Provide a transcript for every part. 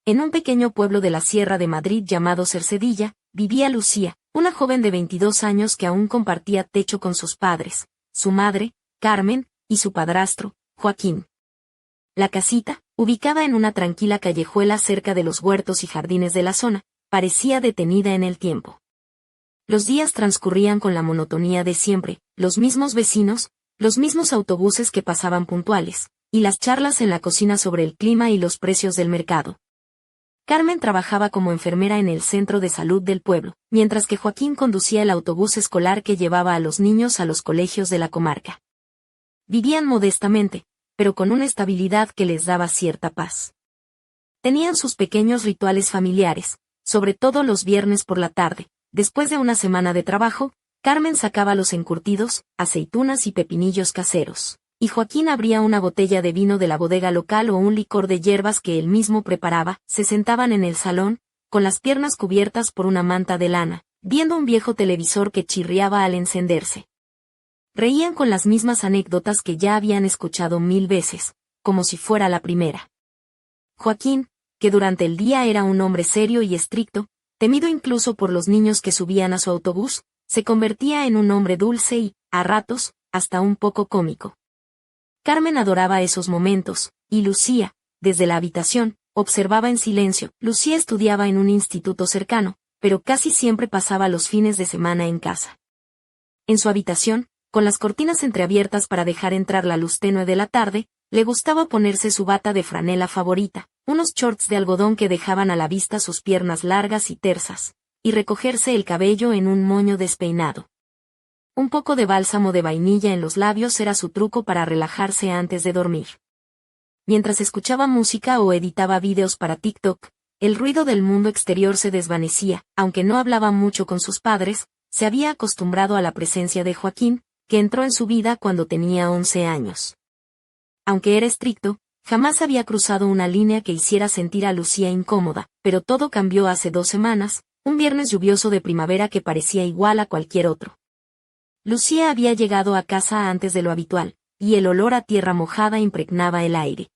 En un pequeño pueblo de la Sierra de Madrid llamado Cercedilla, vivía Lucía, una joven de 22 años que aún compartía techo con sus padres, su madre, Carmen, y su padrastro, Joaquín. La casita, ubicada en una tranquila callejuela cerca de los huertos y jardines de la zona, parecía detenida en el tiempo. Los días transcurrían con la monotonía de siempre, los mismos vecinos, los mismos autobuses que pasaban puntuales, y las charlas en la cocina sobre el clima y los precios del mercado. Carmen trabajaba como enfermera en el centro de salud del pueblo, mientras que Joaquín conducía el autobús escolar que llevaba a los niños a los colegios de la comarca. Vivían modestamente, pero con una estabilidad que les daba cierta paz. Tenían sus pequeños rituales familiares, sobre todo los viernes por la tarde. Después de una semana de trabajo, Carmen sacaba los encurtidos, aceitunas y pepinillos caseros, y Joaquín abría una botella de vino de la bodega local o un licor de hierbas que él mismo preparaba. Se sentaban en el salón, con las piernas cubiertas por una manta de lana, viendo un viejo televisor que chirriaba al encenderse. Reían con las mismas anécdotas que ya habían escuchado 1000 veces, como si fuera la primera. Joaquín, que durante el día era un hombre serio y estricto, temido incluso por los niños que subían a su autobús, se convertía en un hombre dulce y, a ratos, hasta un poco cómico. Carmen adoraba esos momentos, y Lucía, desde la habitación, observaba en silencio. Lucía estudiaba en un instituto cercano, pero casi siempre pasaba los fines de semana en casa. En su habitación, con las cortinas entreabiertas para dejar entrar la luz tenue de la tarde, le gustaba ponerse su bata de franela favorita, unos shorts de algodón que dejaban a la vista sus piernas largas y tersas, y recogerse el cabello en un moño despeinado. Un poco de bálsamo de vainilla en los labios era su truco para relajarse antes de dormir. Mientras escuchaba música o editaba vídeos para TikTok, el ruido del mundo exterior se desvanecía. Aunque no hablaba mucho con sus padres, se había acostumbrado a la presencia de Joaquín, que entró en su vida cuando tenía 11 años. Aunque era estricto, jamás había cruzado una línea que hiciera sentir a Lucía incómoda, pero todo cambió hace 2 semanas, un viernes lluvioso de primavera que parecía igual a cualquier otro. Lucía había llegado a casa antes de lo habitual, y el olor a tierra mojada impregnaba el aire.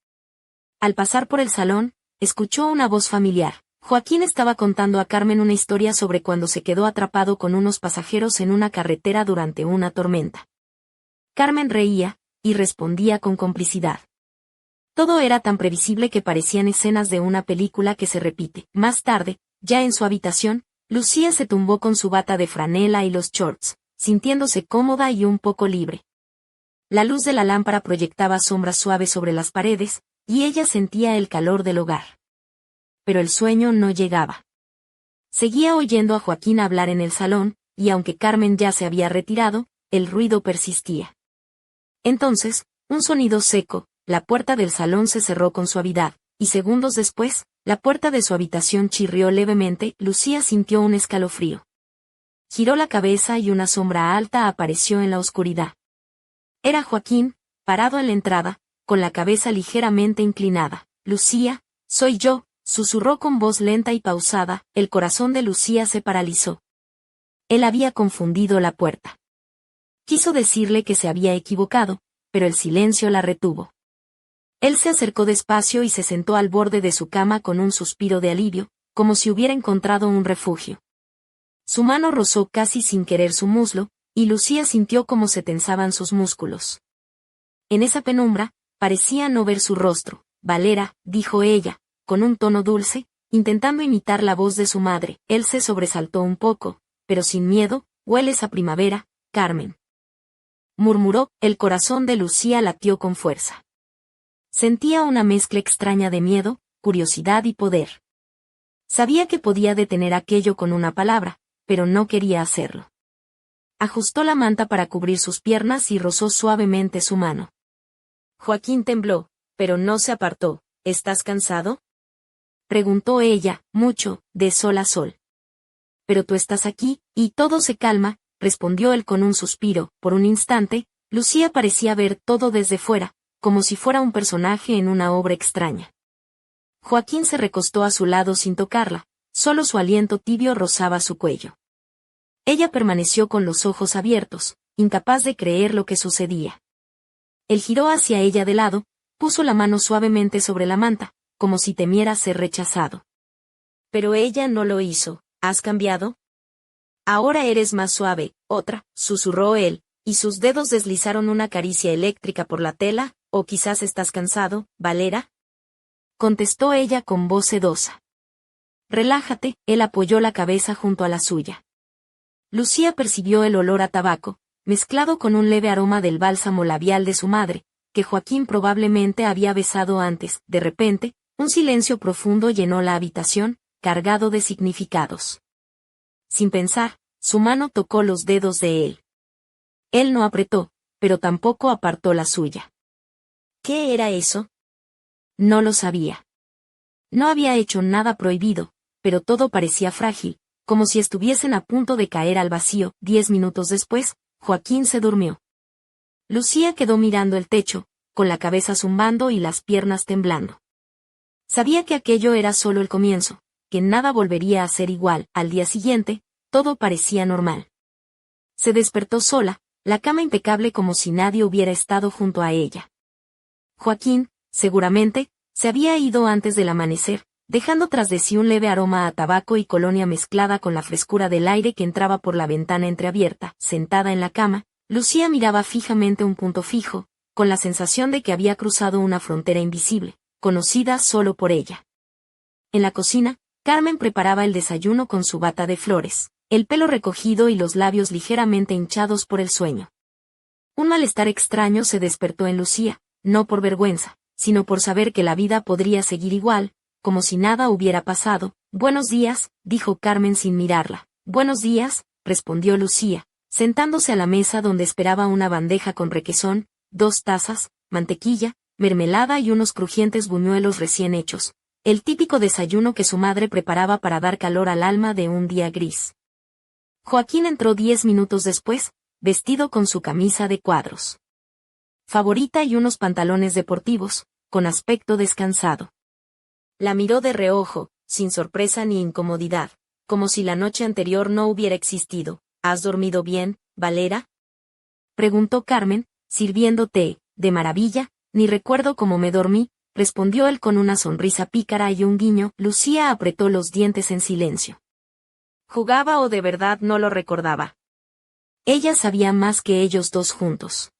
Al pasar por el salón, escuchó una voz familiar. Joaquín estaba contando a Carmen una historia sobre cuando se quedó atrapado con unos pasajeros en una carretera durante una tormenta. Carmen reía, y respondía con complicidad. Todo era tan previsible que parecían escenas de una película que se repite. Más tarde, ya en su habitación, Lucía se tumbó con su bata de franela y los shorts, sintiéndose cómoda y un poco libre. La luz de la lámpara proyectaba sombras suaves sobre las paredes, y ella sentía el calor del hogar. Pero el sueño no llegaba. Seguía oyendo a Joaquín hablar en el salón, y aunque Carmen ya se había retirado, el ruido persistía. Entonces, un sonido seco, la puerta del salón se cerró con suavidad, y segundos después, la puerta de su habitación chirrió levemente. Lucía sintió un escalofrío. Giró la cabeza y una sombra alta apareció en la oscuridad. Era Joaquín, parado en la entrada, con la cabeza ligeramente inclinada. Lucía, soy yo, susurró con voz lenta y pausada. El corazón de Lucía se paralizó. Él había confundido la puerta. Quiso decirle que se había equivocado, pero el silencio la retuvo. Él se acercó despacio y se sentó al borde de su cama con un suspiro de alivio, como si hubiera encontrado un refugio. Su mano rozó casi sin querer su muslo, y Lucía sintió cómo se tensaban sus músculos. En esa penumbra, parecía no ver su rostro. Valera, dijo ella, con un tono dulce, intentando imitar la voz de su madre. Él se sobresaltó un poco, pero sin miedo. Hueles a primavera, Carmen. Murmuró. El corazón de Lucía latió con fuerza. Sentía una mezcla extraña de miedo, curiosidad y poder. Sabía que podía detener aquello con una palabra, pero no quería hacerlo. Ajustó la manta para cubrir sus piernas y rozó suavemente su mano. Joaquín tembló, pero no se apartó. ¿Estás cansado?, preguntó ella, mucho, de sol a sol. Pero tú estás aquí, y todo se calma, respondió él con un suspiro. Por un instante, Lucía parecía ver todo desde fuera, como si fuera un personaje en una obra extraña. Joaquín se recostó a su lado sin tocarla, solo su aliento tibio rozaba su cuello. Ella permaneció con los ojos abiertos, incapaz de creer lo que sucedía. Él giró hacia ella de lado, puso la mano suavemente sobre la manta, como si temiera ser rechazado. Pero ella no lo hizo. ¿Has cambiado? Ahora eres más suave, otra, susurró él, y sus dedos deslizaron una caricia eléctrica por la tela. ¿O quizás estás cansado, Valera? Contestó ella con voz sedosa. Relájate, él apoyó la cabeza junto a la suya. Lucía percibió el olor a tabaco, mezclado con un leve aroma del bálsamo labial de su madre, que Joaquín probablemente había besado antes. De repente, un silencio profundo llenó la habitación, cargado de significados. Sin pensar, su mano tocó los dedos de él. Él no apretó, pero tampoco apartó la suya. ¿Qué era eso? No lo sabía. No había hecho nada prohibido, pero todo parecía frágil, como si estuviesen a punto de caer al vacío. 10 minutos después, Joaquín se durmió. Lucía quedó mirando el techo, con la cabeza zumbando y las piernas temblando. Sabía que aquello era solo el comienzo, que nada volvería a ser igual. Al día siguiente, todo parecía normal. Se despertó sola, la cama impecable como si nadie hubiera estado junto a ella. Joaquín, seguramente, se había ido antes del amanecer, dejando tras de sí un leve aroma a tabaco y colonia mezclada con la frescura del aire que entraba por la ventana entreabierta. Sentada en la cama, Lucía miraba fijamente un punto fijo, con la sensación de que había cruzado una frontera invisible, conocida solo por ella. En la cocina, Carmen preparaba el desayuno con su bata de flores, el pelo recogido y los labios ligeramente hinchados por el sueño. Un malestar extraño se despertó en Lucía, no por vergüenza, sino por saber que la vida podría seguir igual, como si nada hubiera pasado. Buenos días, dijo Carmen sin mirarla. Buenos días, respondió Lucía, sentándose a la mesa donde esperaba una bandeja con requesón, 2 tazas, mantequilla, mermelada y unos crujientes buñuelos recién hechos, el típico desayuno que su madre preparaba para dar calor al alma de un día gris. Joaquín entró 10 minutos después, vestido con su camisa de cuadros favorita y unos pantalones deportivos, con aspecto descansado. La miró de reojo, sin sorpresa ni incomodidad, como si la noche anterior no hubiera existido. ¿Has dormido bien, Valera? Preguntó Carmen, sirviendo té. De maravilla, ni recuerdo cómo me dormí, respondió él con una sonrisa pícara y un guiño. Lucía apretó los dientes en silencio. ¿Jugaba o de verdad no lo recordaba? Ella sabía más que ellos dos juntos.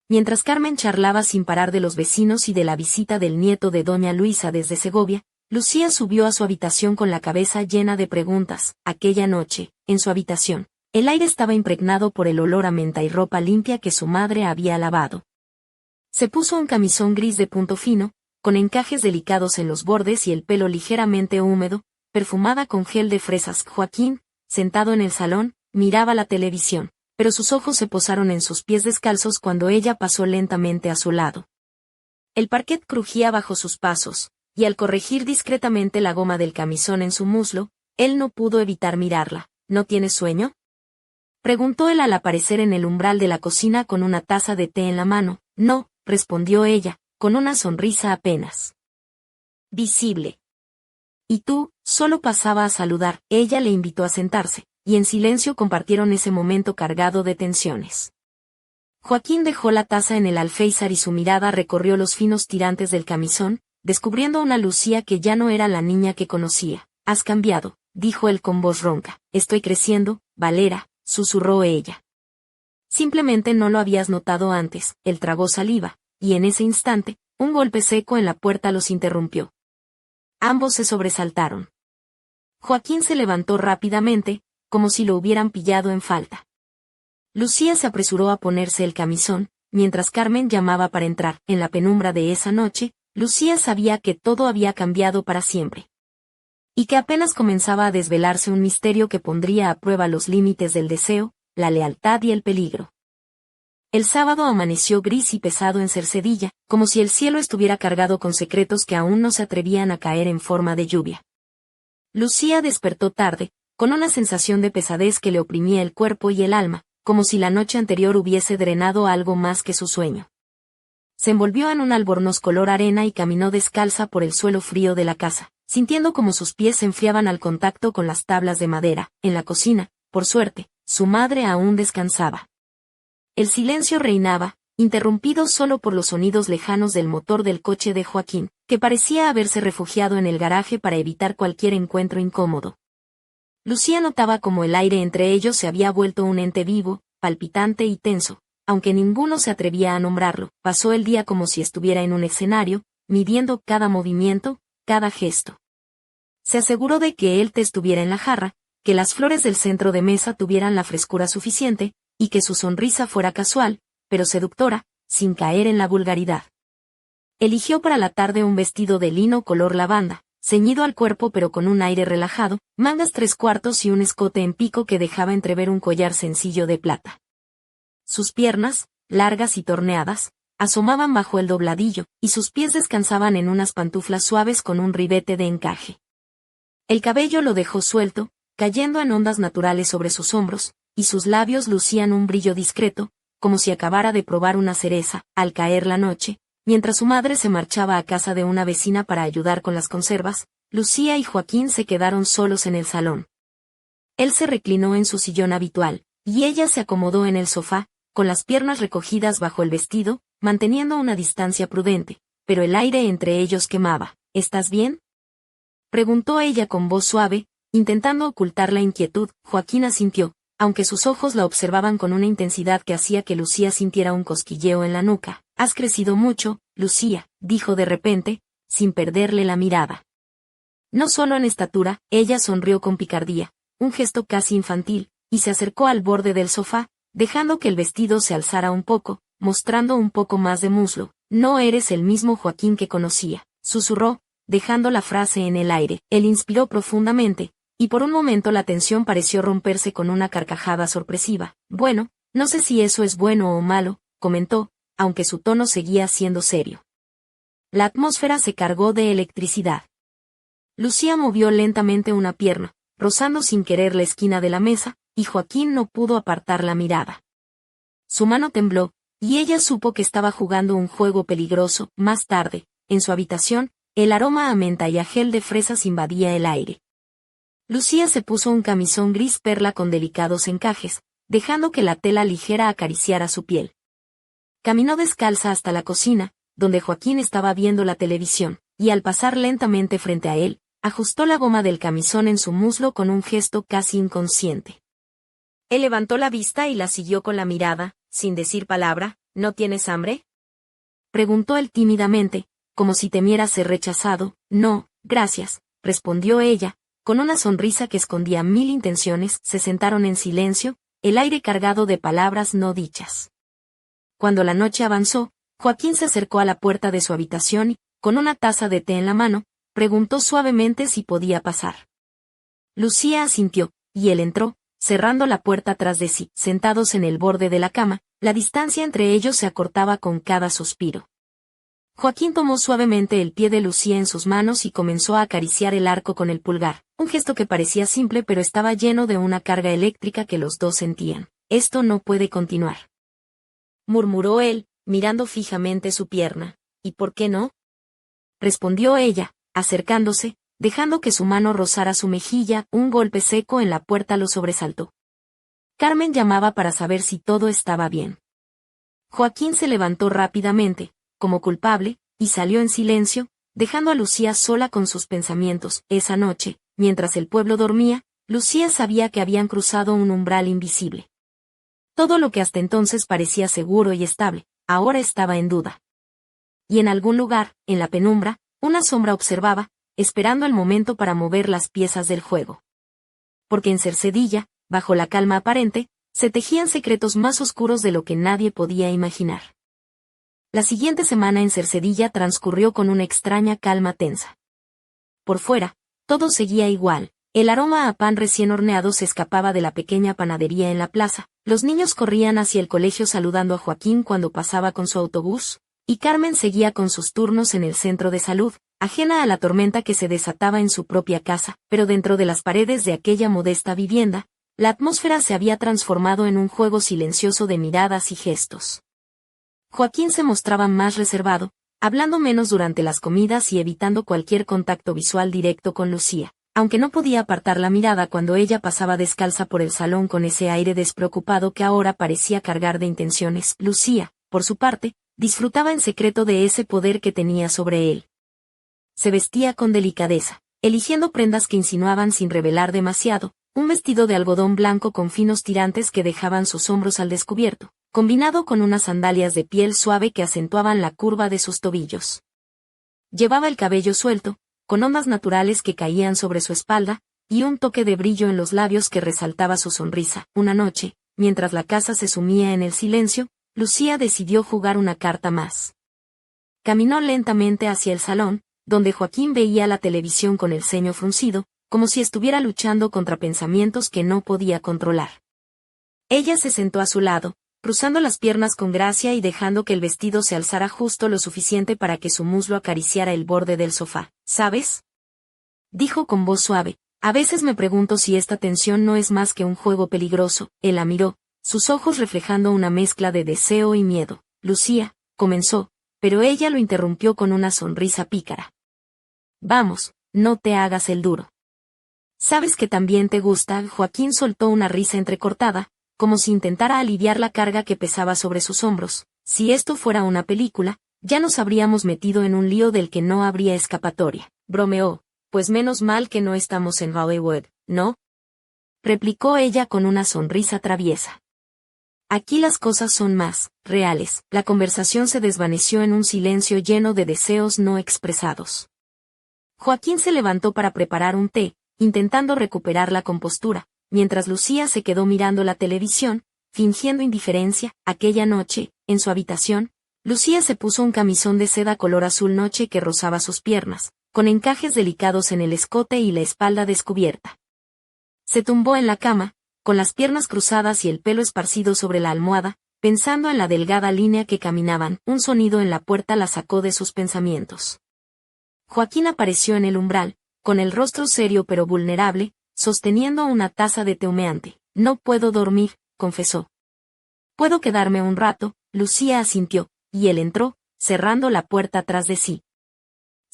Mientras Carmen charlaba sin parar de los vecinos y de la visita del nieto de doña Luisa desde Segovia, Lucía subió a su habitación con la cabeza llena de preguntas. Aquella noche, en su habitación, el aire estaba impregnado por el olor a menta y ropa limpia que su madre había lavado. Se puso un camisón gris de punto fino, con encajes delicados en los bordes y el pelo ligeramente húmedo, perfumada con gel de fresas. Joaquín, sentado en el salón, miraba la televisión, pero sus ojos se posaron en sus pies descalzos cuando ella pasó lentamente a su lado. El parquet crujía bajo sus pasos, y al corregir discretamente la goma del camisón en su muslo, él no pudo evitar mirarla. ¿No tienes sueño?, preguntó él al aparecer en el umbral de la cocina con una taza de té en la mano. No, respondió ella, con una sonrisa apenas visible. ¿Y tú? Solo pasaba a saludar. Ella le invitó a sentarse, y en silencio compartieron ese momento cargado de tensiones. Joaquín dejó la taza en el alféizar y su mirada recorrió los finos tirantes del camisón, descubriendo una Lucía que ya no era la niña que conocía. Has cambiado, dijo él con voz ronca. Estoy creciendo, Valera, susurró ella. Simplemente no lo habías notado antes. Él tragó saliva, y en ese instante, un golpe seco en la puerta los interrumpió. Ambos se sobresaltaron. Joaquín se levantó rápidamente, como si lo hubieran pillado en falta. Lucía se apresuró a ponerse el camisón, mientras Carmen llamaba para entrar. En la penumbra de esa noche, Lucía sabía que todo había cambiado para siempre. Y que apenas comenzaba a desvelarse un misterio que pondría a prueba los límites del deseo, la lealtad y el peligro. El sábado amaneció gris y pesado en Cercedilla, como si el cielo estuviera cargado con secretos que aún no se atrevían a caer en forma de lluvia. Lucía despertó tarde, con una sensación de pesadez que le oprimía el cuerpo y el alma, como si la noche anterior hubiese drenado algo más que su sueño. Se envolvió en un albornoz color arena y caminó descalza por el suelo frío de la casa, sintiendo como sus pies se enfriaban al contacto con las tablas de madera. En la cocina, por suerte, su madre aún descansaba. El silencio reinaba, interrumpido solo por los sonidos lejanos del motor del coche de Joaquín, que parecía haberse refugiado en el garaje para evitar cualquier encuentro incómodo. Lucía notaba cómo el aire entre ellos se había vuelto un ente vivo, palpitante y tenso, aunque ninguno se atrevía a nombrarlo. Pasó el día como si estuviera en un escenario, midiendo cada movimiento, cada gesto. Se aseguró de que el té estuviera en la jarra, que las flores del centro de mesa tuvieran la frescura suficiente, y que su sonrisa fuera casual, pero seductora, sin caer en la vulgaridad. Eligió para la tarde un vestido de lino color lavanda, ceñido al cuerpo pero con un aire relajado, mangas 3/4 y un escote en pico que dejaba entrever un collar sencillo de plata. Sus piernas, largas y torneadas, asomaban bajo el dobladillo, y sus pies descansaban en unas pantuflas suaves con un ribete de encaje. El cabello lo dejó suelto, cayendo en ondas naturales sobre sus hombros, y sus labios lucían un brillo discreto, como si acabara de probar una cereza. Al caer la noche, mientras su madre se marchaba a casa de una vecina para ayudar con las conservas, Lucía y Joaquín se quedaron solos en el salón. Él se reclinó en su sillón habitual, y ella se acomodó en el sofá, con las piernas recogidas bajo el vestido, manteniendo una distancia prudente, pero el aire entre ellos quemaba. ¿Estás bien?, preguntó ella con voz suave, intentando ocultar la inquietud. Joaquín asintió, aunque sus ojos la observaban con una intensidad que hacía que Lucía sintiera un cosquilleo en la nuca. «Has crecido mucho, Lucía», dijo de repente, sin perderle la mirada. No solo en estatura, ella sonrió con picardía, un gesto casi infantil, y se acercó al borde del sofá, dejando que el vestido se alzara un poco, mostrando un poco más de muslo. «No eres el mismo Joaquín que conocía», susurró, dejando la frase en el aire. Él inspiró profundamente, y por un momento la tensión pareció romperse con una carcajada sorpresiva. «Bueno, no sé si eso es bueno o malo», comentó, aunque su tono seguía siendo serio. La atmósfera se cargó de electricidad. Lucía movió lentamente una pierna, rozando sin querer la esquina de la mesa, y Joaquín no pudo apartar la mirada. Su mano tembló, y ella supo que estaba jugando un juego peligroso. Más tarde, en su habitación, el aroma a menta y a gel de fresas invadía el aire. Lucía se puso un camisón gris perla con delicados encajes, dejando que la tela ligera acariciara su piel. Caminó descalza hasta la cocina, donde Joaquín estaba viendo la televisión, y al pasar lentamente frente a él, ajustó la goma del camisón en su muslo con un gesto casi inconsciente. Él levantó la vista y la siguió con la mirada, sin decir palabra. «¿No tienes hambre?», preguntó él tímidamente, como si temiera ser rechazado. «No, gracias», respondió ella, con una sonrisa que escondía mil intenciones. Se sentaron en silencio, el aire cargado de palabras no dichas. Cuando la noche avanzó, Joaquín se acercó a la puerta de su habitación y, con una taza de té en la mano, preguntó suavemente si podía pasar. Lucía asintió, y él entró, cerrando la puerta tras de sí. Sentados en el borde de la cama, la distancia entre ellos se acortaba con cada suspiro. Joaquín tomó suavemente el pie de Lucía en sus manos y comenzó a acariciar el arco con el pulgar, un gesto que parecía simple pero estaba lleno de una carga eléctrica que los dos sentían. «Esto no puede continuar», murmuró él, mirando fijamente su pierna. «¿Y por qué no?», respondió ella, acercándose, dejando que su mano rozara su mejilla. Un golpe seco en la puerta lo sobresaltó. Carmen llamaba para saber si todo estaba bien. Joaquín se levantó rápidamente, como culpable, y salió en silencio, dejando a Lucía sola con sus pensamientos. Esa noche, mientras el pueblo dormía, Lucía sabía que habían cruzado un umbral invisible. Todo lo que hasta entonces parecía seguro y estable, ahora estaba en duda. Y en algún lugar, en la penumbra, una sombra observaba, esperando el momento para mover las piezas del juego. Porque en Cercedilla, bajo la calma aparente, se tejían secretos más oscuros de lo que nadie podía imaginar. La siguiente semana en Cercedilla transcurrió con una extraña calma tensa. Por fuera, todo seguía igual. El aroma a pan recién horneado se escapaba de la pequeña panadería en la plaza, los niños corrían hacia el colegio saludando a Joaquín cuando pasaba con su autobús, y Carmen seguía con sus turnos en el centro de salud, ajena a la tormenta que se desataba en su propia casa. Pero dentro de las paredes de aquella modesta vivienda, la atmósfera se había transformado en un juego silencioso de miradas y gestos. Joaquín se mostraba más reservado, hablando menos durante las comidas y evitando cualquier contacto visual directo con Lucía, aunque no podía apartar la mirada cuando ella pasaba descalza por el salón con ese aire despreocupado que ahora parecía cargar de intenciones. «Lucía», por su parte, disfrutaba en secreto de ese poder que tenía sobre él. Se vestía con delicadeza, eligiendo prendas que insinuaban sin revelar demasiado, un vestido de algodón blanco con finos tirantes que dejaban sus hombros al descubierto, combinado con unas sandalias de piel suave que acentuaban la curva de sus tobillos. Llevaba el cabello suelto, con ondas naturales que caían sobre su espalda, y un toque de brillo en los labios que resaltaba su sonrisa. Una noche, mientras la casa se sumía en el silencio, Lucía decidió jugar una carta más. Caminó lentamente hacia el salón, donde Joaquín veía la televisión con el ceño fruncido, como si estuviera luchando contra pensamientos que no podía controlar. Ella se sentó a su lado, cruzando las piernas con gracia y dejando que el vestido se alzara justo lo suficiente para que su muslo acariciara el borde del sofá. ¿Sabes?, dijo con voz suave. A veces me pregunto si esta tensión no es más que un juego peligroso. Él la miró, sus ojos reflejando una mezcla de deseo y miedo. Lucía, comenzó, pero ella lo interrumpió con una sonrisa pícara. Vamos, no te hagas el duro. ¿Sabes que también te gusta? Joaquín soltó una risa entrecortada, como si intentara aliviar la carga que pesaba sobre sus hombros. Si esto fuera una película, ya nos habríamos metido en un lío del que no habría escapatoria. Bromeó. Pues menos mal que no estamos en Hollywood, ¿no?, replicó ella con una sonrisa traviesa. Aquí las cosas son más reales. La conversación se desvaneció en un silencio lleno de deseos no expresados. Joaquín se levantó para preparar un té, intentando recuperar la compostura, mientras Lucía se quedó mirando la televisión, fingiendo indiferencia. Aquella noche, en su habitación, Lucía se puso un camisón de seda color azul noche que rozaba sus piernas, con encajes delicados en el escote y la espalda descubierta. Se tumbó en la cama, con las piernas cruzadas y el pelo esparcido sobre la almohada, pensando en la delgada línea que caminaban. Un sonido en la puerta la sacó de sus pensamientos. Joaquín apareció en el umbral, con el rostro serio pero vulnerable, sosteniendo una taza de té humeante. No puedo dormir, confesó. Puedo quedarme un rato. Lucía asintió, y él entró, cerrando la puerta tras de sí.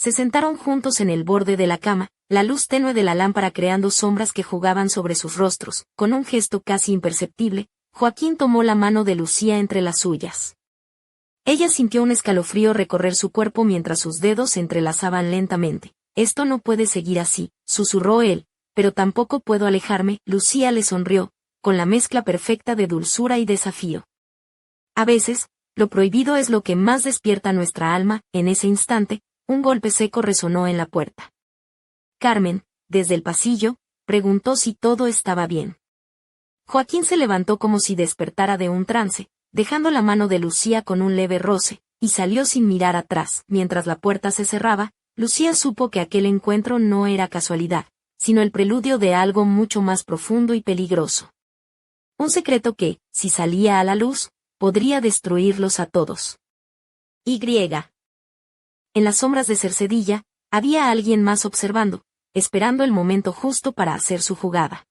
Se sentaron juntos en el borde de la cama, la luz tenue de la lámpara creando sombras que jugaban sobre sus rostros. Con un gesto casi imperceptible, Joaquín tomó la mano de Lucía entre las suyas. Ella sintió un escalofrío recorrer su cuerpo mientras sus dedos se entrelazaban lentamente. Esto no puede seguir así, susurró él, pero tampoco puedo alejarme. Lucía le sonrió, con la mezcla perfecta de dulzura y desafío. A veces, lo prohibido es lo que más despierta nuestra alma. En ese instante, un golpe seco resonó en la puerta. Carmen, desde el pasillo, preguntó si todo estaba bien. Joaquín se levantó como si despertara de un trance, dejando la mano de Lucía con un leve roce, y salió sin mirar atrás. Mientras la puerta se cerraba, Lucía supo que aquel encuentro no era casualidad, sino el preludio de algo mucho más profundo y peligroso. Un secreto que, si salía a la luz, podría destruirlos a todos. En las sombras de Cercedilla, había alguien más observando, esperando el momento justo para hacer su jugada.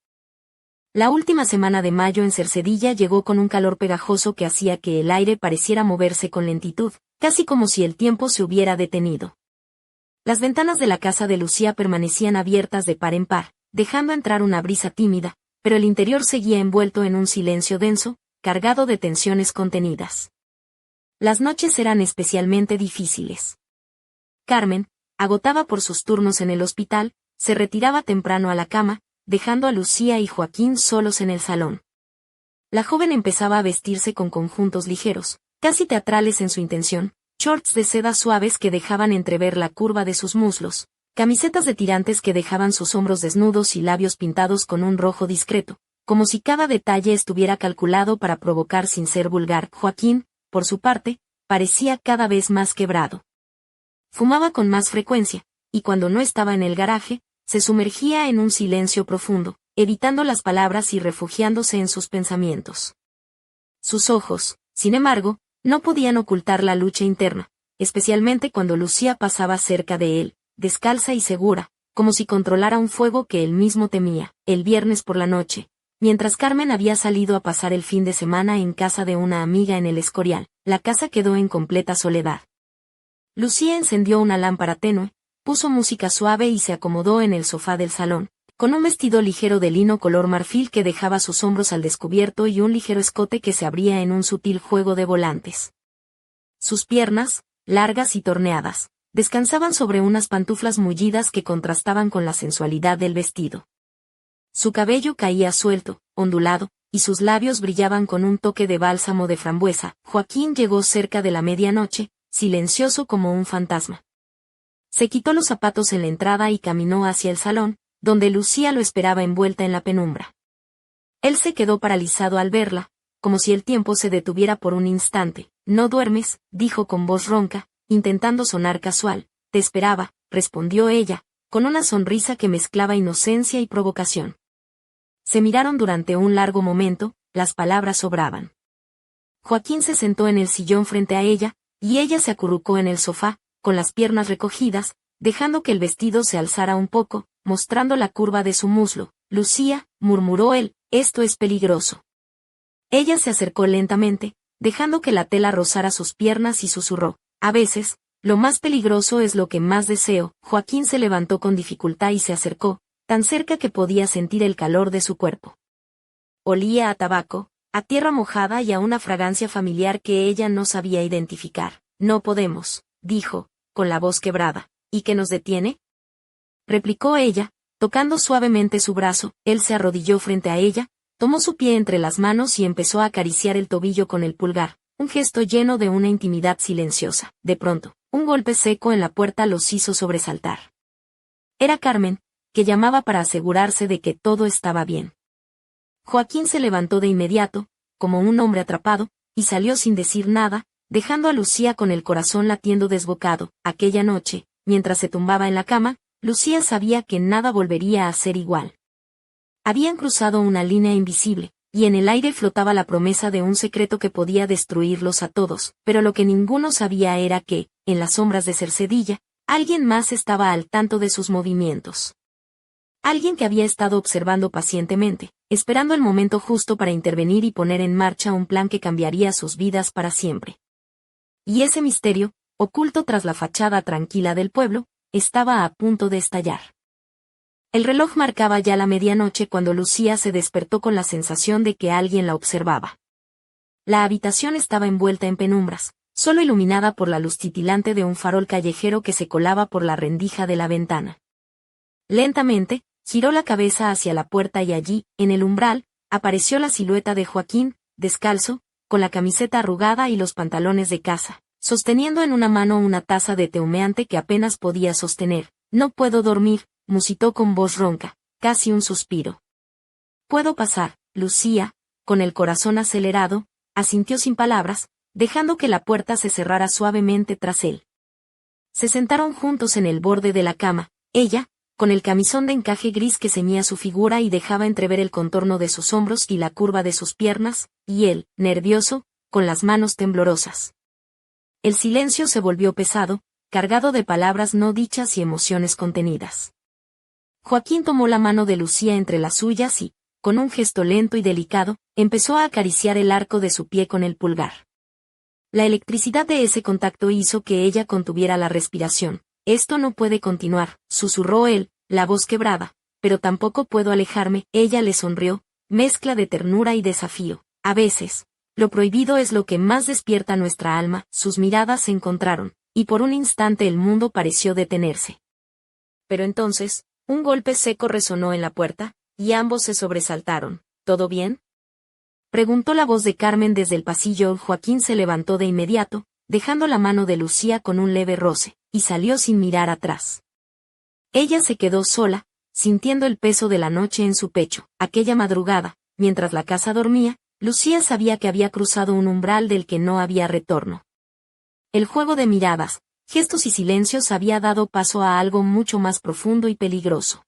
La última semana de mayo en Cercedilla llegó con un calor pegajoso que hacía que el aire pareciera moverse con lentitud, casi como si el tiempo se hubiera detenido. Las ventanas de la casa de Lucía permanecían abiertas de par en par, dejando entrar una brisa tímida, pero el interior seguía envuelto en un silencio denso, cargado de tensiones contenidas. Las noches eran especialmente difíciles. Carmen, agotada por sus turnos en el hospital, se retiraba temprano a la cama, dejando a Lucía y Joaquín solos en el salón. La joven empezaba a vestirse con conjuntos ligeros, casi teatrales en su intención, shorts de seda suaves que dejaban entrever la curva de sus muslos, camisetas de tirantes que dejaban sus hombros desnudos y labios pintados con un rojo discreto, como si cada detalle estuviera calculado para provocar sin ser vulgar. Joaquín, por su parte, parecía cada vez más quebrado. Fumaba con más frecuencia, y cuando no estaba en el garaje, se sumergía en un silencio profundo, evitando las palabras y refugiándose en sus pensamientos. Sus ojos, sin embargo, no podían ocultar la lucha interna, especialmente cuando Lucía pasaba cerca de él, descalza y segura, como si controlara un fuego que él mismo temía. El viernes por la noche, mientras Carmen había salido a pasar el fin de semana en casa de una amiga en el Escorial, la casa quedó en completa soledad. Lucía encendió una lámpara tenue, puso música suave y se acomodó en el sofá del salón, con un vestido ligero de lino color marfil que dejaba sus hombros al descubierto y un ligero escote que se abría en un sutil juego de volantes. Sus piernas, largas y torneadas, descansaban sobre unas pantuflas mullidas que contrastaban con la sensualidad del vestido. Su cabello caía suelto, ondulado, y sus labios brillaban con un toque de bálsamo de frambuesa. Joaquín llegó cerca de la medianoche, silencioso como un fantasma. Se quitó los zapatos en la entrada y caminó hacia el salón, donde Lucía lo esperaba envuelta en la penumbra. Él se quedó paralizado al verla, como si el tiempo se detuviera por un instante. «¿No duermes?», dijo con voz ronca, intentando sonar casual. «Te esperaba», respondió ella, con una sonrisa que mezclaba inocencia y provocación. Se miraron durante un largo momento, las palabras sobraban. Joaquín se sentó en el sillón frente a ella, y ella se acurrucó en el sofá, con las piernas recogidas, dejando que el vestido se alzara un poco, mostrando la curva de su muslo. «Lucía», murmuró él, «esto es peligroso». Ella se acercó lentamente, dejando que la tela rozara sus piernas y susurró: «A veces, lo más peligroso es lo que más deseo». Joaquín se levantó con dificultad y se acercó, tan cerca que podía sentir el calor de su cuerpo. Olía a tabaco, a tierra mojada y a una fragancia familiar que ella no sabía identificar. «No podemos», dijo, con la voz quebrada. «¿Y qué nos detiene?», replicó ella, tocando suavemente su brazo. Él se arrodilló frente a ella, tomó su pie entre las manos y empezó a acariciar el tobillo con el pulgar, un gesto lleno de una intimidad silenciosa. De pronto, un golpe seco en la puerta los hizo sobresaltar. Era Carmen, que llamaba para asegurarse de que todo estaba bien. Joaquín se levantó de inmediato, como un hombre atrapado, y salió sin decir nada, dejando a Lucía con el corazón latiendo desbocado. Aquella noche, mientras se tumbaba en la cama, Lucía sabía que nada volvería a ser igual. Habían cruzado una línea invisible, y en el aire flotaba la promesa de un secreto que podía destruirlos a todos, pero lo que ninguno sabía era que, en las sombras de Cercedilla, alguien más estaba al tanto de sus movimientos. Alguien que había estado observando pacientemente, esperando el momento justo para intervenir y poner en marcha un plan que cambiaría sus vidas para siempre. Y ese misterio, oculto tras la fachada tranquila del pueblo, estaba a punto de estallar. El reloj marcaba ya la medianoche cuando Lucía se despertó con la sensación de que alguien la observaba. La habitación estaba envuelta en penumbras, solo iluminada por la luz titilante de un farol callejero que se colaba por la rendija de la ventana. Lentamente, giró la cabeza hacia la puerta y allí, en el umbral, apareció la silueta de Joaquín, descalzo, con la camiseta arrugada y los pantalones de casa, sosteniendo en una mano una taza de té humeante que apenas podía sostener. «No puedo dormir», musitó con voz ronca, casi un suspiro. «¿Puedo pasar?». Lucía, con el corazón acelerado, asintió sin palabras, dejando que la puerta se cerrara suavemente tras él. Se sentaron juntos en el borde de la cama, ella, con el camisón de encaje gris que ceñía su figura y dejaba entrever el contorno de sus hombros y la curva de sus piernas, y él, nervioso, con las manos temblorosas. El silencio se volvió pesado, cargado de palabras no dichas y emociones contenidas. Joaquín tomó la mano de Lucía entre las suyas y, con un gesto lento y delicado, empezó a acariciar el arco de su pie con el pulgar. La electricidad de ese contacto hizo que ella contuviera la respiración. «Esto no puede continuar», susurró él, la voz quebrada, «pero tampoco puedo alejarme». Ella le sonrió, mezcla de ternura y desafío. «A veces, lo prohibido es lo que más despierta nuestra alma». Sus miradas se encontraron, y por un instante el mundo pareció detenerse. Pero entonces, un golpe seco resonó en la puerta, y ambos se sobresaltaron. «¿Todo bien?», preguntó la voz de Carmen desde el pasillo. Joaquín se levantó de inmediato, dejando la mano de Lucía con un leve roce, y salió sin mirar atrás. Ella se quedó sola, sintiendo el peso de la noche en su pecho. Aquella madrugada, mientras la casa dormía, Lucía sabía que había cruzado un umbral del que no había retorno. El juego de miradas, gestos y silencios había dado paso a algo mucho más profundo y peligroso.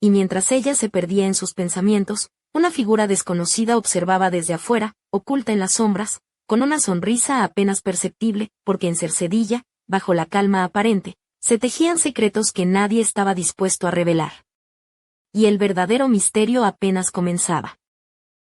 Y mientras ella se perdía en sus pensamientos, una figura desconocida observaba desde afuera, oculta en las sombras, con una sonrisa apenas perceptible, porque en Cercedilla, bajo la calma aparente, se tejían secretos que nadie estaba dispuesto a revelar. Y el verdadero misterio apenas comenzaba.